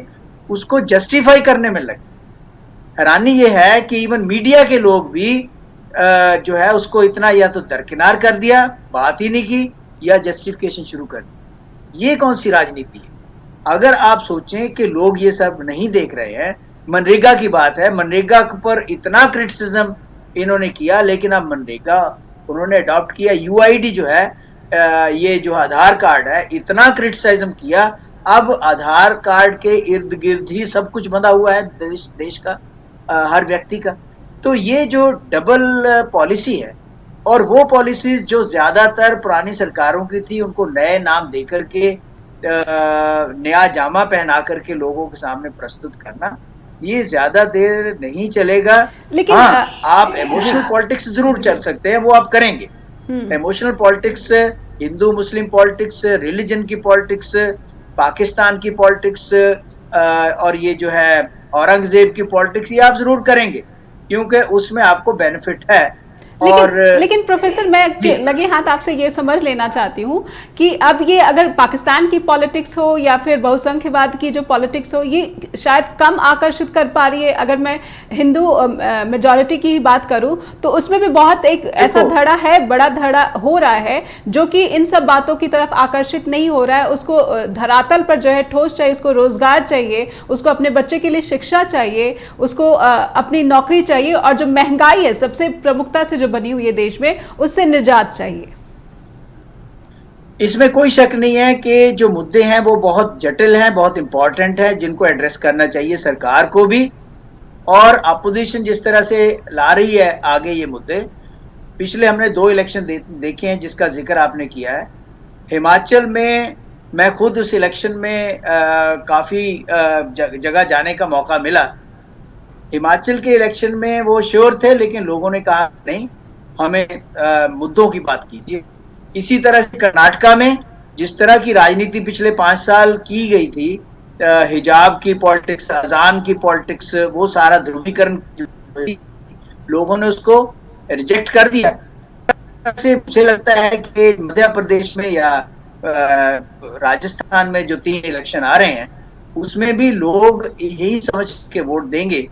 उसको जस्टिफाई करने में लगे। हैरानी ये है कि इवन मीडिया के लोग भी जो है उसको इतना या तो दरकिनार कर दिया, बात ही नहीं की, या जस्टिफिकेशन शुरू कर दी। ये कौन सी राजनीति है? अगर आप सोचें कि लोग ये सब नहीं देख रहे हैं, मनरेगा की बात है, मनरेगा पर इतना क्रिटिसिज्म इन्होंने किया, लेकिन अब मनरेगा उन्होंने अडॉप्ट किया। यूआईडी जो है, ये जो आधार कार्ड है, इतना क्रिटिसिज्म किया, अब आधार कार्ड के इर्द गिर्द ही सब कुछ बंधा हुआ है देश का, हर व्यक्ति का। तो ये जो डबल पॉलिसी है, और वो पॉलिसीज जो ज्यादातर पुरानी सरकारों की थी, उनको नए नाम देकर के नया जामा पहना करके लोगों के सामने प्रस्तुत करना, ये ज्यादा देर नहीं चलेगा। लेकिन हाँ, आप इमोशनल पॉलिटिक्स जरूर चल सकते हैं, वो आप करेंगे। इमोशनल पॉलिटिक्स, हिंदू मुस्लिम पॉलिटिक्स, रिलीजन की पॉलिटिक्स, पाकिस्तान की पॉलिटिक्स, और ये जो है औरंगजेब की पॉलिटिक्स, ये आप जरूर करेंगे, क्योंकि उसमें आपको बेनिफिट है। लेकिन प्रोफेसर, मैं लगे हाथ आपसे ये समझ लेना चाहती हूँ कि अब ये अगर पाकिस्तान की पॉलिटिक्स हो या फिर बहुसंख्यवाद की जो पॉलिटिक्स हो, ये शायद कम आकर्षित कर पा रही है। अगर मैं हिंदू मेजॉरिटी की ही बात करूँ तो उसमें भी बहुत एक ऐसा धड़ा है, बड़ा धड़ा हो रहा है, जो कि इन सब बातों की तरफ आकर्षित नहीं हो रहा है। उसको धरातल पर जो है ठोस चाहिए, उसको रोजगार चाहिए, उसको अपने बच्चे के लिए शिक्षा चाहिए, उसको अपनी नौकरी चाहिए, और जो महंगाई है सबसे प्रमुखता से बनी हुई है देश में, उससे निजात चाहिए। इसमें कोई शक नहीं है कि जो मुद्दे हैं वो बहुत जटिल हैं, बहुत इंपॉर्टेंट हैं, जिनको एड्रेस करना चाहिए सरकार को भी, और अपोजिशन जिस तरह से ला रही है आगे ये मुद्दे। पिछले हमने 2 इलेक्शन देखे हैं जिसका जिक्र आपने किया है। हिमाचल में मैं खुद उस इलेक्शन में काफी जगह जाने का मौका मिला। हिमाचल के इलेक्शन में वो श्योर थे, लेकिन लोगों ने कहा नहीं, हमें मुद्दों की बात कीजिए। इसी तरह से कर्नाटका में जिस तरह की राजनीति पिछले 5 साल की गई थी, हिजाब की पॉलिटिक्स, अजान की पॉलिटिक्स, वो सारा ध्रुवीकरण, लोगों ने उसको रिजेक्ट कर दिया। से मुझे लगता है कि मध्य प्रदेश में या राजस्थान में जो 3 इलेक्शन आ रहे हैं, उसमें भी लोग यही समझ के वोट देंगे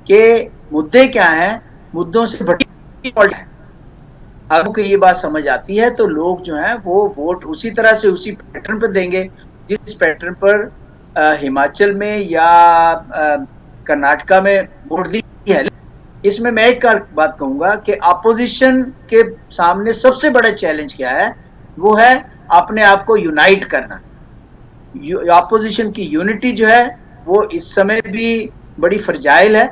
कि मुद्दे क्या हैं, मुद्दों से बड़ी पॉलिटिक्स है। अगर ये बात समझ आती है तो लोग जो हैं वो वोट उसी तरह से, उसी पैटर्न पर देंगे जिस पैटर्न पर हिमाचल में या कर्नाटका में वोट दी है। इसमें मैं एक बात कहूंगा कि अपोजिशन के सामने सबसे बड़ा चैलेंज क्या है, वो है अपने आप को यूनाइट करना। अपोजिशन की यूनिटी जो है वो इस समय भी बड़ी फ्रजाइल है,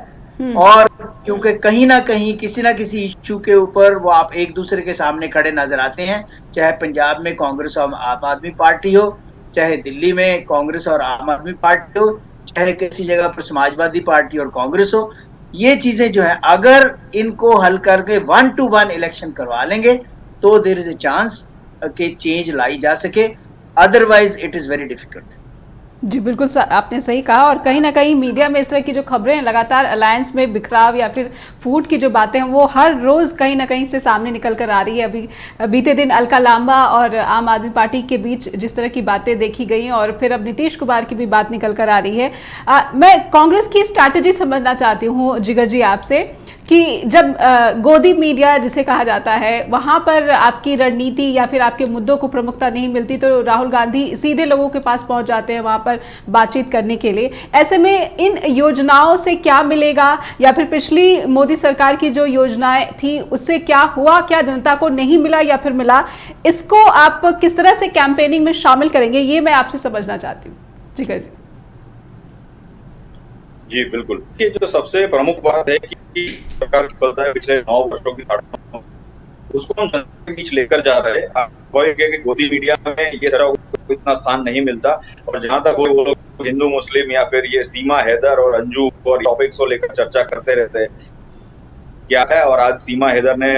और क्योंकि कहीं ना कहीं किसी ना किसी इश्यू के ऊपर वो आप एक दूसरे के सामने खड़े नजर आते हैं, चाहे पंजाब में कांग्रेस और आम आदमी पार्टी हो, चाहे दिल्ली में कांग्रेस और आम आदमी पार्टी हो, चाहे किसी जगह पर समाजवादी पार्टी और कांग्रेस हो। ये चीजें जो है अगर इनको हल करके 1 to 1 इलेक्शन करवा लेंगे तो देयर इज ए चांस कि चेंज लाई जा सके, otherwise it is very difficult. जी बिल्कुल, आपने सही कहा। और कहीं ना कहीं मीडिया में इस तरह की जो खबरें हैं, लगातार अलायंस में बिखराव या फिर फूट की जो बातें हैं, वो हर रोज़ कहीं ना कहीं से सामने निकल कर आ रही है। अभी बीते दिन अलका लांबा और आम आदमी पार्टी के बीच जिस तरह की बातें देखी गई हैं, और फिर अब नीतीश कुमार की भी बात निकल कर आ रही है। मैं कांग्रेस की स्ट्रैटेजी समझना चाहती हूँ जिगर जी आपसे, कि जब गोदी मीडिया जिसे कहा जाता है, वहाँ पर आपकी रणनीति या फिर आपके मुद्दों को प्रमुखता नहीं मिलती, तो राहुल गांधी सीधे लोगों के पास पहुँच जाते हैं वहाँ पर बातचीत करने के लिए। ऐसे में इन योजनाओं से क्या मिलेगा, या फिर पिछली मोदी सरकार की जो योजनाएं थी उससे क्या हुआ, क्या जनता को नहीं मिला या फिर मिला, इसको आप किस तरह से कैंपेनिंग में शामिल करेंगे, ये मैं आपसे समझना चाहती हूँ। जी कर जी बिल्कुल, ये जो सबसे प्रमुख बात है कि सरकार चलता है पिछले 9 वर्षों की, उसको हम जनता के बीच लेकर जा रहे हैं। कि गोदी मीडिया में ये तरह इतना स्थान नहीं मिलता, और जहां तक वो लोग हिंदू मुस्लिम या फिर ये सीमा हैदर और अंजू और टॉपिक्स को लेकर चर्चा करते रहते हैं क्या है, और आज सीमा हैदर ने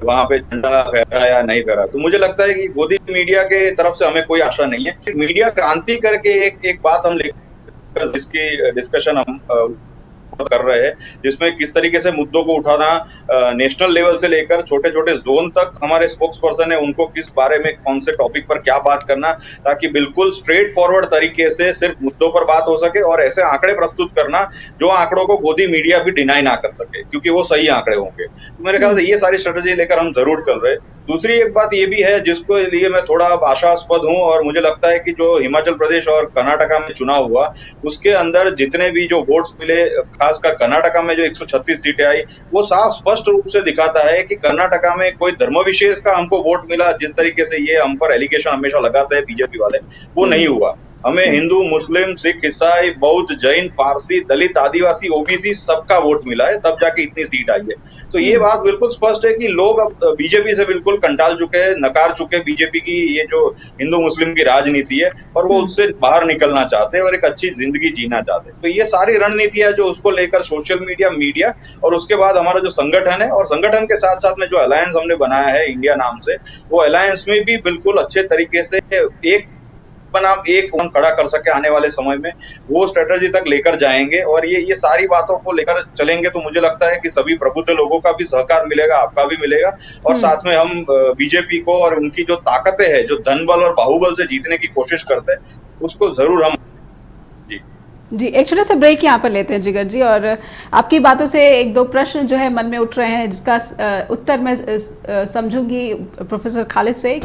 वहां पे झंडा फहराया या नहीं फहराया। तो मुझे लगता है कि गोदी मीडिया के तरफ से हमें कोई आशा नहीं है। मीडिया क्रांति करके एक बात हम लेकर जिसकी डिस्कशन हम कर रहे हैं, जिसमें किस तरीके से मुद्दों को उठाना नेशनल लेवल से लेकर छोटे छोटे जोन तक हमारे स्पोक्स पर्सन है उनको किस बारे में कौन से टॉपिक पर क्या बात करना, ताकि बिल्कुल स्ट्रेट फॉरवर्ड तरीके से सिर्फ मुद्दों पर बात हो सके और ऐसे आंकड़े प्रस्तुत करना जो आंकड़ों को गोदी मीडिया भी डिनाई ना कर सके, क्योंकि वो सही आंकड़े होंगे। तो मेरे ख्याल से ये सारी स्ट्रेटेजी लेकर हम जरूर चल रहे हैं। दूसरी एक बात ये भी है जिसको लिए मैं थोड़ा आशास्पद हूं, और मुझे लगता है कि जो हिमाचल प्रदेश और कर्नाटका में चुनाव हुआ उसके अंदर जितने भी जो वोट्स मिले, खासकर कर्नाटका में जो 136 सीटें आई, वो साफ स्पष्ट रूप से दिखाता है कि कर्नाटका में कोई धर्म विशेष का हमको वोट मिला, जिस तरीके से ये हम पर एलिगेशन हमेशा लगाते हैं बीजेपी वाले, वो नहीं हुआ। हमें हिंदू, मुस्लिम, सिख, ईसाई, बौद्ध, जैन, पारसी, दलित, आदिवासी, ओबीसी सबका वोट मिला है, तब जाके इतनी सीट आई है। तो ये बात बिल्कुल स्पष्ट है कि लोग अब बीजेपी से बिल्कुल कंटाल चुके हैं, नकार चुके हैं बीजेपी की ये जो हिंदू मुस्लिम की राजनीति है, और वो उससे बाहर निकलना चाहते हैं और एक अच्छी जिंदगी जीना चाहते हैं। तो ये सारी रणनीतियां जो उसको लेकर सोशल मीडिया और उसके बाद हमारा जो संगठन है, और संगठन के साथ साथ में जो अलायंस हमने बनाया है इंडिया नाम से, वो अलायंस में भी बिल्कुल अच्छे तरीके से एक बनाम एक खड़ा कर सके आने वाले समय में, वो स्ट्रेटजी तक लेकर जाएंगे। और ये सारी बातों को लेकर चलेंगे तो मुझे लगता है कि सभी प्रबुद्ध लोगों का भी सहकार मिलेगा, आपका भी मिलेगा, और साथ में हम बीजेपी को और उनकी जो ताकतें हैं, जो धन बल और बाहुबल से जीतने की कोशिश करते हैं, उसको जरूर हम जी एक छोटा सा ब्रेक यहाँ पर लेते हैं जिगर जी, और आपकी बातों से एक दो प्रश्न जो है मन में उठ रहे हैं जिसका उत्तर मैं समझूंगी प्रोफेसर खालिद से।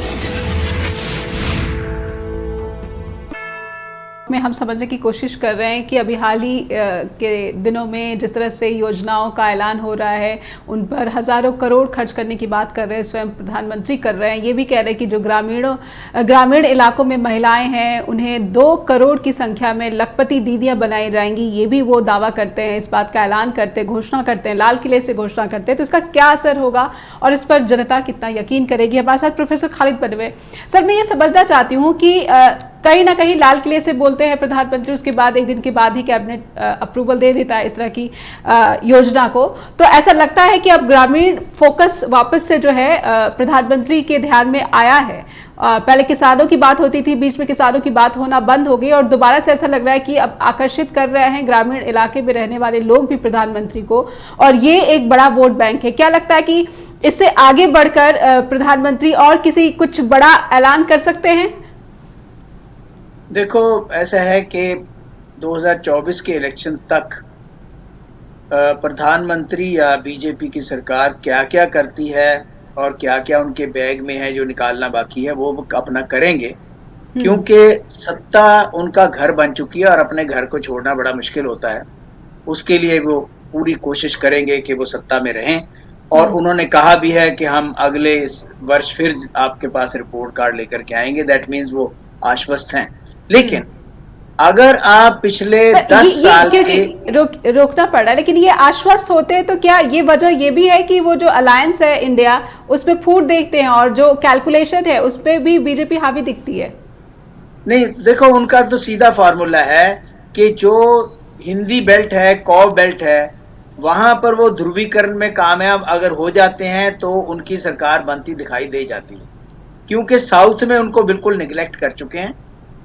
में हम समझने की कोशिश कर रहे हैं कि अभी हाल ही के दिनों में जिस तरह से योजनाओं का ऐलान हो रहा है, उन पर हज़ारों करोड़ खर्च करने की बात कर रहे हैं, स्वयं प्रधानमंत्री कर रहे हैं। ये भी कह रहे हैं कि जो ग्रामीण इलाकों में महिलाएं हैं उन्हें 2 करोड़ की संख्या में लखपति दीदियां बनाई जाएंगी, ये भी वो दावा करते हैं, इस बात का ऐलान करते हैं, घोषणा करते हैं, लाल किले से घोषणा करते हैं। तो इसका क्या असर होगा और इस पर जनता कितना यकीन करेगी? हमारे साथ प्रोफेसर खालिद बडवे। सर, मैं ये समझना चाहती हूँ कि कहीं ना कहीं लाल किले से बोलते हैं प्रधानमंत्री, उसके बाद एक दिन के बाद ही कैबिनेट अप्रूवल दे देता है इस तरह की योजना को, तो ऐसा लगता है कि अब ग्रामीण फोकस वापस से जो है प्रधानमंत्री के ध्यान में आया है। पहले किसानों की बात होती थी, बीच में किसानों की बात होना बंद हो गई और दोबारा से ऐसा लग रहा है कि अब आकर्षित कर रहे हैं ग्रामीण इलाके में रहने वाले लोग भी प्रधानमंत्री को, और ये एक बड़ा वोट बैंक है। क्या लगता है कि इससे आगे बढ़कर प्रधानमंत्री और किसी कुछ बड़ा ऐलान कर सकते हैं? देखो, ऐसा है कि 2024 के इलेक्शन तक प्रधानमंत्री या बीजेपी की सरकार क्या क्या करती है और क्या क्या उनके बैग में है जो निकालना बाकी है, वो अपना करेंगे, क्योंकि सत्ता उनका घर बन चुकी है और अपने घर को छोड़ना बड़ा मुश्किल होता है। उसके लिए वो पूरी कोशिश करेंगे कि वो सत्ता में रहें, और उन्होंने कहा भी है कि हम अगले वर्ष फिर आपके पास रिपोर्ट कार्ड लेकर के आएंगे। दैट मीन्स वो आश्वस्त हैं। लेकिन अगर आप पिछले 10 साल के रोकना पड़ रहा है, लेकिन ये आश्वस्त होते हैं तो क्या ये वजह ये भी है कि वो जो अलायंस है इंडिया, उसमें फूट देखते हैं और जो कैलकुलेशन है उस पर भी बीजेपी हावी दिखती है? नहीं, देखो, उनका तो सीधा फार्मूला है कि जो हिंदी बेल्ट है, कॉ बेल्ट है, वहां पर वो ध्रुवीकरण में कामयाब अगर हो जाते हैं तो उनकी सरकार बनती दिखाई दे जाती है, क्योंकि साउथ में उनको बिल्कुल निगलेक्ट कर चुके हैं।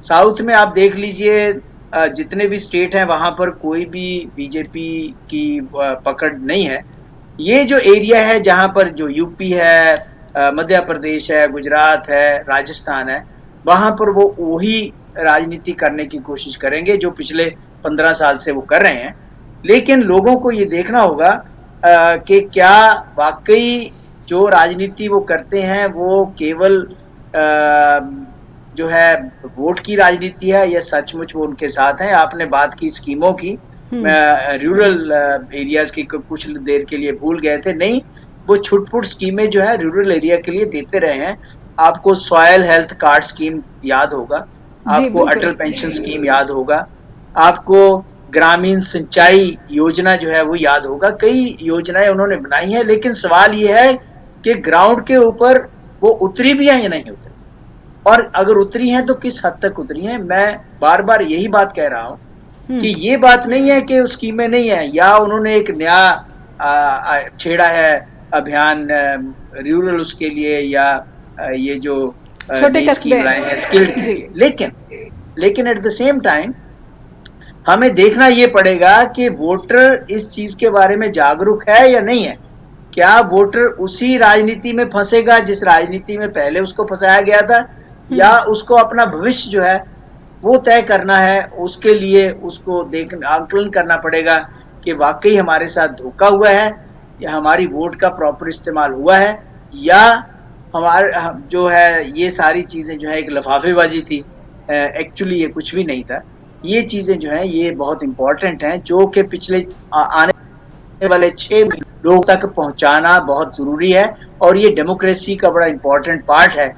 साउथ में आप देख लीजिए, जितने भी स्टेट हैं वहां पर कोई भी बीजेपी की पकड़ नहीं है। ये जो एरिया है जहां पर जो यूपी है, मध्य प्रदेश है, गुजरात है, राजस्थान है, वहां पर वो वही राजनीति करने की कोशिश करेंगे जो पिछले 15 साल से वो कर रहे हैं। लेकिन लोगों को ये देखना होगा कि क्या वाकई जो राजनीति वो करते हैं वो केवल जो है वोट की राजनीति है या सचमुच वो उनके साथ है। आपने बात की स्कीमों की, रूरल एरियाज की कुछ देर के लिए भूल गए थे। नहीं, वो छुटपुट स्कीमें जो है रूरल एरिया के लिए देते रहे हैं। आपको सॉयल हेल्थ कार्ड स्कीम याद होगा, आपको अटल पेंशन स्कीम याद होगा, आपको ग्रामीण सिंचाई योजना जो है वो याद होगा। कई योजनाएं उन्होंने बनाई हैं, लेकिन सवाल ये है कि ग्राउंड के ऊपर वो उतरी भी है या नहीं उतरी, और अगर उतरी हैं तो किस हद तक उतरी हैं। मैं बार बार यही बात कह रहा हूं कि ये बात नहीं है कि स्कीमें नहीं है या उन्होंने एक नया छेड़ा है अभियान रूरल उसके लिए, या ये जो छोटे कस्बे लाए हैं स्किल के लिए। लेकिन एट द सेम टाइम हमें देखना ये पड़ेगा कि वोटर इस चीज के बारे में जागरूक है या नहीं है। क्या वोटर उसी राजनीति में फंसेगा जिस राजनीति में पहले उसको फंसाया गया था, या उसको अपना भविष्य जो है वो तय करना है। उसके लिए उसको आकलन करना पड़ेगा कि वाकई हमारे साथ धोखा हुआ है, या हमारी वोट का प्रॉपर इस्तेमाल हुआ है, या हमारे जो है ये सारी चीजें जो है एक लफाफेबाजी थी, एक्चुअली ये कुछ भी नहीं था। ये चीजें जो है ये बहुत इंपॉर्टेंट हैं, जो कि पिछले आने वाले 6 महीने लोगों तक पहुंचाना बहुत जरूरी है। और ये डेमोक्रेसी का बड़ा इंपॉर्टेंट पार्ट है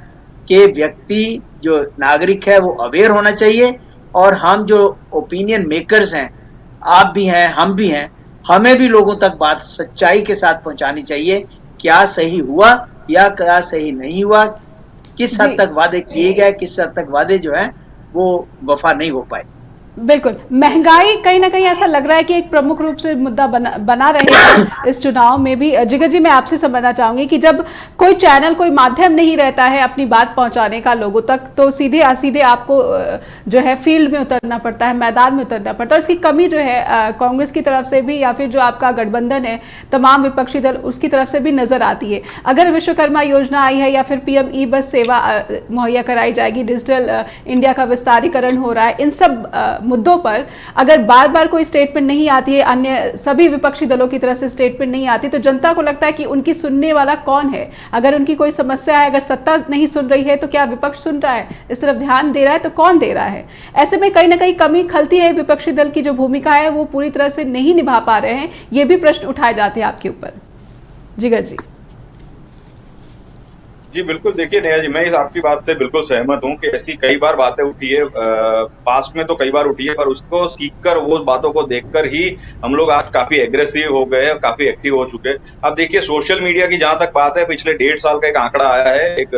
कि व्यक्ति जो नागरिक है वो अवेयर होना चाहिए, और हम जो ओपिनियन मेकर्स हैं, आप भी हैं, हम भी हैं, हमें भी लोगों तक बात सच्चाई के साथ पहुंचानी चाहिए। क्या सही हुआ या क्या सही नहीं हुआ, किस हद तक वादे किए गए, किस हद तक वादे जो है वो वफा नहीं हो पाए। बिल्कुल, महंगाई कहीं ना कहीं ऐसा लग रहा है कि एक प्रमुख रूप से मुद्दा बना रहेगा इस चुनाव में भी। जिगर जी, मैं आपसे समझना चाहूंगी कि जब कोई चैनल, कोई माध्यम नहीं रहता है अपनी बात पहुंचाने का लोगों तक, तो सीधे असीधे आपको जो है फील्ड में उतरना पड़ता है, मैदान में उतरना पड़ता है। और इसकी कमी जो है कांग्रेस की तरफ से भी, या फिर जो आपका गठबंधन है तमाम विपक्षी दल, उसकी तरफ से भी नजर आती है। अगर विश्वकर्मा योजना आई है या फिर PM ई बस सेवा मुहैया कराई जाएगी, डिजिटल इंडिया का विस्तारीकरण हो रहा है, इन सब मुद्दों पर अगर बार बार कोई स्टेटमेंट नहीं आती है, अन्य सभी विपक्षी दलों की तरफ से स्टेटमेंट नहीं आती, तो जनता को लगता है कि उनकी सुनने वाला कौन है। अगर उनकी कोई समस्या है, अगर सत्ता नहीं सुन रही है, तो क्या विपक्ष सुन रहा है, इस तरफ ध्यान दे रहा है, तो कौन दे रहा है। ऐसे में कहीं ना कहीं कमी खलती है, विपक्षी दल की जो भूमिका है वो पूरी तरह से नहीं निभा पा रहे हैं। ये भी प्रश्न उठाए जाते हैं आपके ऊपर। जिगर जी। जी बिल्कुल, देखिए नेहा जी, मैं इस आपकी बात से बिल्कुल सहमत हूँ कि ऐसी कई बार बातें उठी है, पास्ट में तो कई बार उठी है, पर उसको सीखकर, वो बातों को देखकर ही हम लोग आज काफी एग्रेसिव हो गए, काफी एक्टिव हो चुके हैं। अब देखिए, सोशल मीडिया की जहां तक बात है, पिछले 1.5 साल का एक आंकड़ा आया है, एक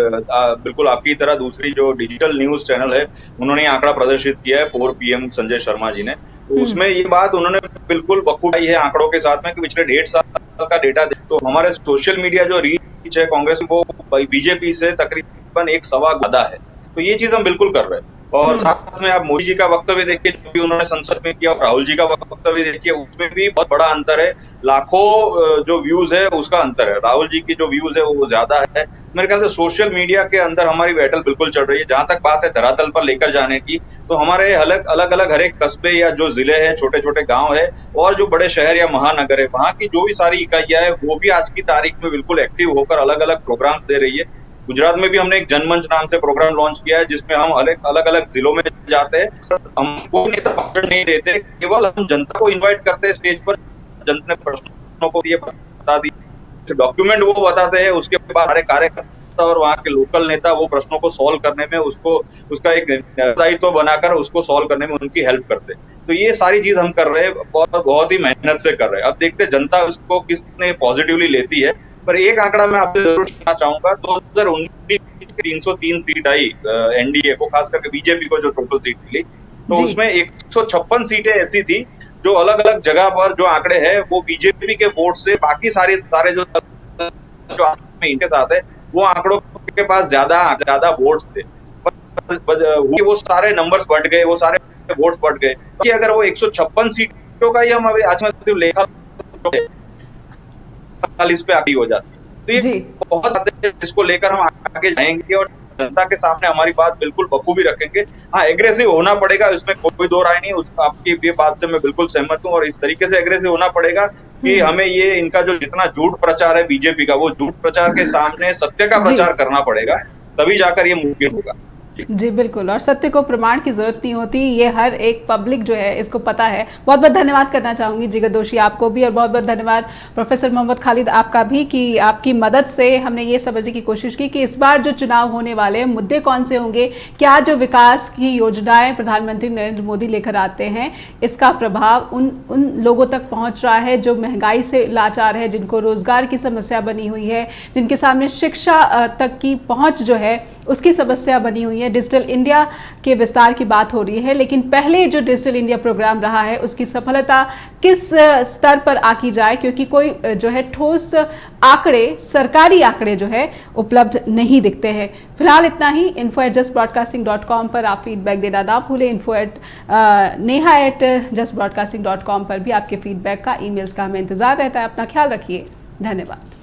बिल्कुल आपकी तरह दूसरी जो डिजिटल न्यूज चैनल है, उन्होंने ये आंकड़ा प्रदर्शित किया है, 4 PM संजय शर्मा जी ने। तो उसमें ये बात उन्होंने बिल्कुल बखूबी है आंकड़ों के साथ में कि पिछले 1.5 साल का डेटा, तो हमारे सोशल मीडिया जो रीच है कांग्रेस, वो बीजेपी से तकरीबन 1.25 ज्यादा है। तो ये चीज हम बिल्कुल कर रहे हैं। और साथ में आप मोदी जी का वक्तव्य देखिए जो भी उन्होंने संसद में किया, और राहुल जी का वक्तव्य देखिए, उसमें भी बहुत बड़ा अंतर है। लाखों जो व्यूज है उसका अंतर है, राहुल जी की जो व्यूज है वो ज्यादा है। मेरे ख्याल से सोशल मीडिया के अंदर हमारी बैटल बिल्कुल चल रही है। जहां तक बात है धरातल पर लेकर जाने की, तो हमारे अलग अलग हर एक कस्बे या जो जिले हैं, छोटे छोटे गांव है, और जो बड़े शहर या महानगर है, वहां की जो भी सारी इकाइयां है, वो भी आज की तारीख में बिल्कुल एक्टिव होकर अलग अलग प्रोग्राम दे रही है। गुजरात में भी हमने एक जनमंच नाम से प्रोग्राम लॉन्च किया है, जिसमें हम अलग अलग जिलों में जाते हैं। हम कोई नेता भाषण नहीं देते, केवल हम जनता को इन्वाइट करते हैं स्टेज पर, जनता ने प्रश्नों को ये बता दी, डॉक्यूमेंट वो बताते हैं, उसके बाद हमारे कार्यकर्ता और वहाँ के लोकल नेता वो प्रश्नों को सॉल्व करने में, उसका एक दायित्व बनाकर उसको सॉल्व करने में उनकी हेल्प करते हैं। तो ये सारी चीज हम कर रहे हैं, बहुत ही मेहनत से कर रहे हैं। अब देखते हैं जनता उसको किसने पॉजिटिवली लेती है। पर एक आंकड़ा मैं आपसे जरूर सुनना चाहूंगा, 2019 303 सीट आई एनडीए को, खास करके बीजेपी को जो टोटल सीट मिली, तो उसमें 156 सीटें ऐसी थी जो अलग अलग जगह पर, जो आंकड़े हैं वो बीजेपी के वोट से, बाकी सारे जो इनके साथ है, वो आंकड़ों के पास ज्यादा वोट थे, वो सारे नंबर्स बढ़ गए, वो सारे वोट्स बढ़ गए। कि अगर वो 156 सीटों का ही हम अभी आज में लेखा इस पे आगे हो जाती है। तो ये बहुत बातें हैं जिसको लेकर हम आगे जाएंगे और जनता के सामने हमारी बात बिल्कुल बखूबी रखेंगे। हाँ, एग्रेसिव होना पड़ेगा, इसमें कोई दो राय नहीं, आपकी ये बात से मैं बिल्कुल सहमत हूँ। और इस तरीके से एग्रेसिव होना पड़ेगा कि हमें ये इनका जो जितना झूठ प्रचार है बीजेपी का, वो झूठ प्रचार के सामने सत्य का प्रचार करना पड़ेगा, तभी जाकर ये मुमकिन होगा। जी बिल्कुल, और सत्य को प्रमाण की जरूरत नहीं होती, ये हर एक पब्लिक जो है इसको पता है। बहुत बहुत धन्यवाद करना चाहूंगी जिगर दोषी आपको भी, और बहुत बहुत धन्यवाद प्रोफेसर मोहम्मद खालिद आपका भी, कि आपकी मदद से हमने ये समझने की कोशिश की कि इस बार जो चुनाव होने वाले हैं मुद्दे कौन से होंगे, क्या जो विकास की योजनाएं प्रधानमंत्री नरेंद्र मोदी लेकर आते हैं इसका प्रभाव उन लोगों तक पहुंच रहा है जो महंगाई से लाचार है, जिनको रोजगार की समस्या बनी हुई है, जिनके सामने शिक्षा तक की पहुंच जो है उसकी समस्या बनी हुई है, हैं, डिजिटल इंडिया के विस्तार की बात हो रही है, लेकिन पहले जो डिजिटल इंडिया प्रोग्राम रहा है उसकी सफलता किस स्तर पर आकी जाए, क्योंकि कोई जो है ठोस आंकड़े, सरकारी आंकड़े जो है उपलब्ध नहीं दिखते हैं। फिलहाल इतना ही। info@justbroadcasting.com पर आप फीडबैक देना ना भूलें। info@neha@justbroadcasting.com पर भी आपके फीडबैक का, ईमेल्स का हमें इंतजार रहता है। अपना ख्याल रखिए। धन्यवाद।